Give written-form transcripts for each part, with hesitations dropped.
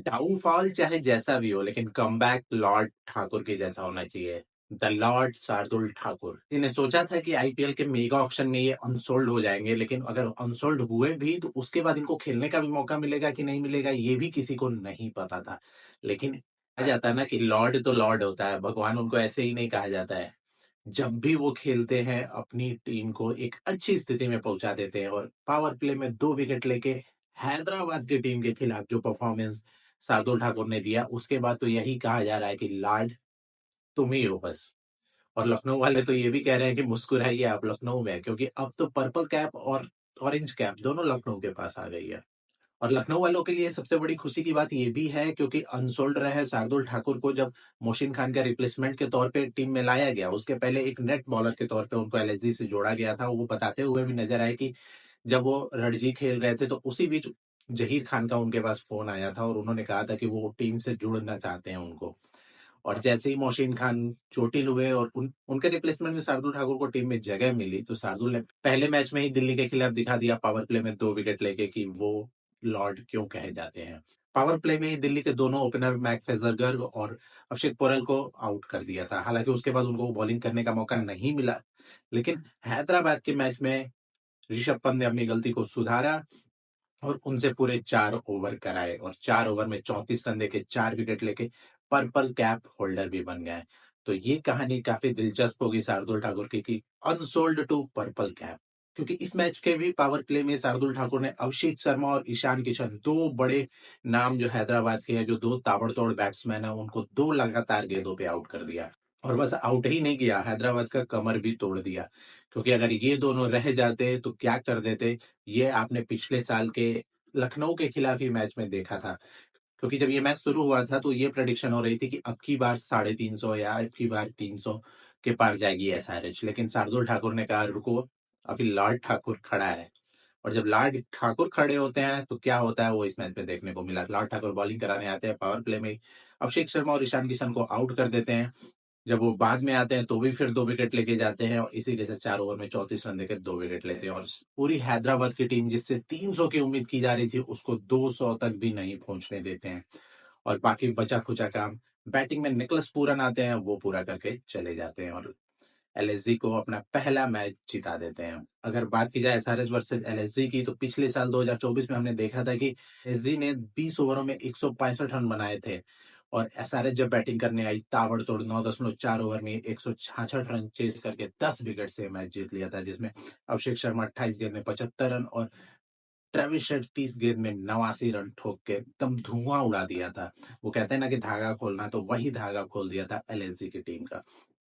Downfall चाहे जैसा भी हो, लेकिन कमबैक लॉर्ड ठाकुर के जैसा होना चाहिए। The Lord Shardul Thakur. इन्हें सोचा था कि आईपीएल के मेगा ऑक्शन में ये अनसोल्ड हो जाएंगे, लेकिन अगर अनसोल्ड हुए भी तो उसके बाद इनको खेलने का भी मौका मिलेगा कि नहीं मिलेगा ये भी किसी को नहीं पता था। लेकिन कहा जाता है ना कि लॉर्ड तो लॉर्ड होता है, भगवान उनको ऐसे ही नहीं कहा जाता है। जब भी वो खेलते हैं अपनी टीम को एक अच्छी स्थिति में पहुंचा देते हैं, और पावर प्ले में 2 विकेट लेके हैदराबाद की टीम के खिलाफ जो परफॉर्मेंस शार्दुल ठाकुर ने दिया, उसके बाद तो यही कहा जा रहा है कि लॉर्ड तुम ही हो बस। और लखनऊ वाले तो ये भी कह रहे हैं कि मुस्कुराइए आप लखनऊ में, क्योंकि अब तो पर्पल कैप और ऑरेंज कैप दोनों लखनऊ के पास आ गई है। और लखनऊ वालों के लिए सबसे बड़ी खुशी की बात ये भी है, क्योंकि अनसोल्ड रहे शार्दुल ठाकुर को जब मोशिन खान का रिप्लेसमेंट के तौर पे टीम में लाया गया, उसके पहले एक नेट बॉलर के तौर पे उनको एलएसजी से जोड़ा गया था। वो बताते हुए भी नजर आए कि जब वो रणजी खेल रहे थे तो उसी बीच जहीर खान का उनके पास फोन आया था और उन्होंने कहा था कि वो टीम से जुड़ना चाहते हैं उनको। और जैसे ही मोशिन खान चोटिल हुए और उनके रिप्लेसमेंट में शार्दुल ठाकुर को टीम में जगह मिली, तो शार्दुल ने पहले मैच में ही दिल्ली के खिलाफ दिखा दिया पावर प्ले में 2 विकेट लेके कि वो लॉर्ड क्यों कहे जाते हैं। पावर प्ले में ही दिल्ली के दोनों ओपनर मैक फेजरगर और अभिषेक पोरल को आउट कर दिया था। हालांकि उसके बाद उनको बॉलिंग करने का मौका नहीं मिला, लेकिन हैदराबाद के मैच में ऋषभ पंत ने अपनी गलती को सुधारा और उनसे पूरे 4 ओवर कराए, और 4 ओवर में 34 रन देके 4 विकेट लेके पर्पल कैप होल्डर भी बन गए। तो ये कहानी काफी दिलचस्प होगी शार्दुल ठाकुर की कि अनसोल्ड टू पर्पल कैप। क्योंकि इस मैच के भी पावर प्ले में शार्दुल ठाकुर ने अभिषेक शर्मा और ईशान किशन, दो बड़े नाम जो हैदराबाद के हैं, जो दो ताबड़तोड़ बैट्समैन है, उनको 2 लगातार गेंदों पे आउट कर दिया। और बस आउट ही नहीं किया, हैदराबाद का कमर भी तोड़ दिया। क्योंकि अगर ये दोनों रह जाते तो क्या कर देते, ये आपने पिछले साल के लखनऊ के खिलाफ ही मैच में देखा था। क्योंकि जब ये मैच शुरू हुआ था तो ये प्रेडिक्शन हो रही थी कि अब की बार 350 या अब की बार 300 के पार जाएगी एसआरएच, लेकिन शार्दुल ठाकुर ने कहा रुको, अभी लॉर्ड ठाकुर खड़ा है। और जब लॉर्ड ठाकुर खड़े होते हैं तो क्या होता है वो इस मैच में देखने को मिला। लॉर्ड ठाकुर बॉलिंग कराने आते हैं, पावर प्ले में अभिषेक शर्मा और ईशान किशन को आउट कर देते हैं। जब वो बाद में आते हैं तो भी फिर 2 विकेट लेके जाते हैं, और इसी जैसे 4 ओवर में 34 रन देकर 2 विकेट लेते हैं। और पूरी हैदराबाद की टीम जिससे 300 की उम्मीद की जा रही थी, उसको 200 तक भी नहीं पहुंचने देते हैं। और बाकी बचा खुचा काम बैटिंग में निकलस पूरन आते हैं, वो पूरा करके चले जाते हैं और एलएसजी को अपना पहला मैच जिता देते हैं। अगर बात की जाए एसआरएच वर्सेस एलएसजी की, तो पिछले साल 2024 में हमने देखा था कि एसजी ने 20 ओवरों में 165 रन बनाए थे, और एसआरएच जब बैटिंग करने आई ताबड़तोड़ 9.4 ओवर में 166 रन चेस करके 10 विकेट से मैच जीत लिया था, जिसमें अभिषेक शर्मा 28 गेंद में 75 रन और ट्रेविस हेड 30 गेंद में 89 रन ठोक के एकदम धुआं उड़ा दिया था। वो कहते हैं ना कि धागा खोलना, तो वही धागा खोल दिया था एलएसजी की टीम का।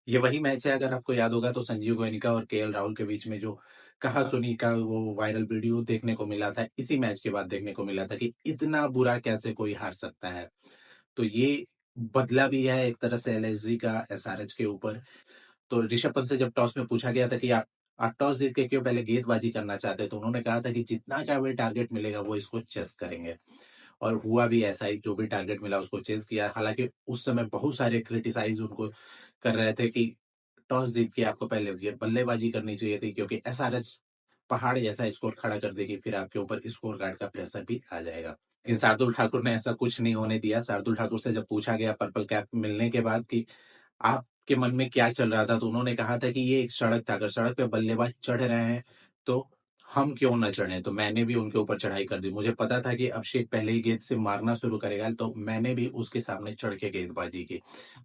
ये वही मैच है, अगर आपको याद होगा तो संजीव गोयनका और केएल राहुल के बीच में जो कहा सुनी का वो वायरल वीडियो देखने को मिला था, इसी मैच के बाद देखने को मिला था कि इतना बुरा कैसे कोई हार सकता है। तो ये बदला भी है एक तरह से एलएसजी का एसआरएच के ऊपर। तो ऋषभ पंत से जब टॉस में पूछा गया था कि आप टॉस जीत के क्यों पहले गेंदबाजी करना चाहते, तो उन्होंने कहा था कि जितना का भी टारगेट मिलेगा वो इसको चेस करेंगे। और हुआ भी ऐसा ही, जो भी टारगेट मिला उसको चेस किया। हालांकि उस समय बहुत सारे क्रिटिसाइज उनको कर रहे थे कि टॉस जीत के आपको पहले ये बल्लेबाजी करनी चाहिए थी, क्योंकि एसआरएच पहाड़ जैसा स्कोर खड़ा कर देगी, फिर आपके ऊपर स्कोर कार्ड का प्रेशर भी आ जाएगा। लेकिन शार्दुल ठाकुर ने ऐसा कुछ नहीं होने दिया। शार्दुल ठाकुर से जब पूछा गया पर्पल कैप मिलने के बाद कि आपके मन में क्या चल रहा था, तो उन्होंने कहा था कि ये एक सड़क था, अगर सड़क पे बल्लेबाज चढ़ रहे हैं तो हम क्यों ना चढ़े। तो मैंने भी उनके ऊपर चढ़ाई कर दी। मुझे पता था कि अभिषेक पहले ही गेंद से मारना शुरू करेगा, तो मैंने भी उसके सामने चढ़ के गेंदबाजी की।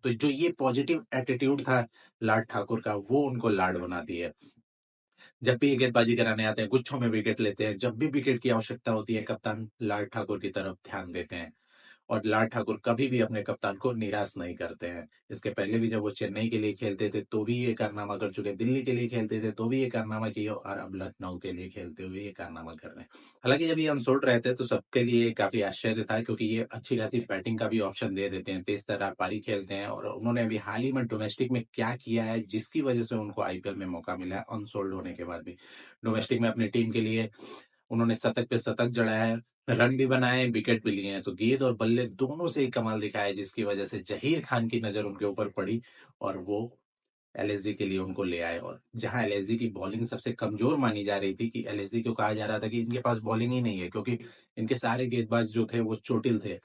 तो जो ये पॉजिटिव एटीट्यूड था लाड ठाकुर का, वो उनको लाड बनाती है। जब भी ये गेंदबाजी कराने आते हैं गुच्छों में विकेट लेते हैं, जब भी विकेट की आवश्यकता होती है कप्तान लाड ठाकुर की तरफ ध्यान देते हैं। और लाड ठाकुर कभी भी अपने कप्तान को निराश नहीं करते हैं। इसके पहले भी जब वो चेन्नई के लिए खेलते थे तो भी ये कारनामा कर चुके, दिल्ली के लिए खेलते थे तो भी ये कारनामा किए, और अब लखनऊ के लिए खेलते हुए ये कारनामा कर रहे हैं। हालांकि जब ये अनसोल्ड रहते तो सबके लिए काफी आश्चर्य था, क्योंकि ये अच्छी खासी बैटिंग का भी ऑप्शन दे देते हैं, तेज तर्रार पारी खेलते हैं। और उन्होंने अभी हाल ही में डोमेस्टिक में क्या किया है, जिसकी वजह से उनको आईपीएल में मौका मिला है अनसोल्ड होने के बाद भी। डोमेस्टिक में अपनी टीम के लिए उन्होंने शतक पे शतक जड़ाया है, रन भी बनाए, विकेट भी लिए हैं। तो गेंद और बल्ले दोनों से ही कमाल दिखाया है, जिसकी वजह से जहीर खान की नजर उनके ऊपर पड़ी और वो एलएसजी के लिए उनको ले आए। और जहां एलएसजी की बॉलिंग सबसे कमजोर मानी जा रही थी, कि एलएसजी को कहा जा रहा था कि इनके पास बॉलिंग ही नहीं है, क्योंकि इनके सारे गेंदबाज जो थे वो चोटिल थे।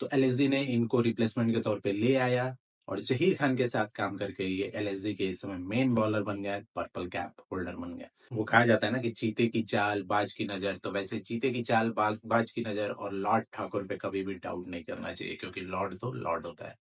तो एलएसजी ने इनको रिप्लेसमेंट के तौर पे ले आया और जहीर खान के साथ काम करके ये एलएसजी के इस समय मेन बॉलर बन गया, पर्पल कैप होल्डर बन गया। वो कहा जाता है ना कि चीते की चाल बाज की नजर, तो वैसे चीते की चाल बाज की नजर और लॉर्ड ठाकुर पे कभी भी डाउट नहीं करना चाहिए, क्योंकि लॉर्ड तो लॉर्ड होता है।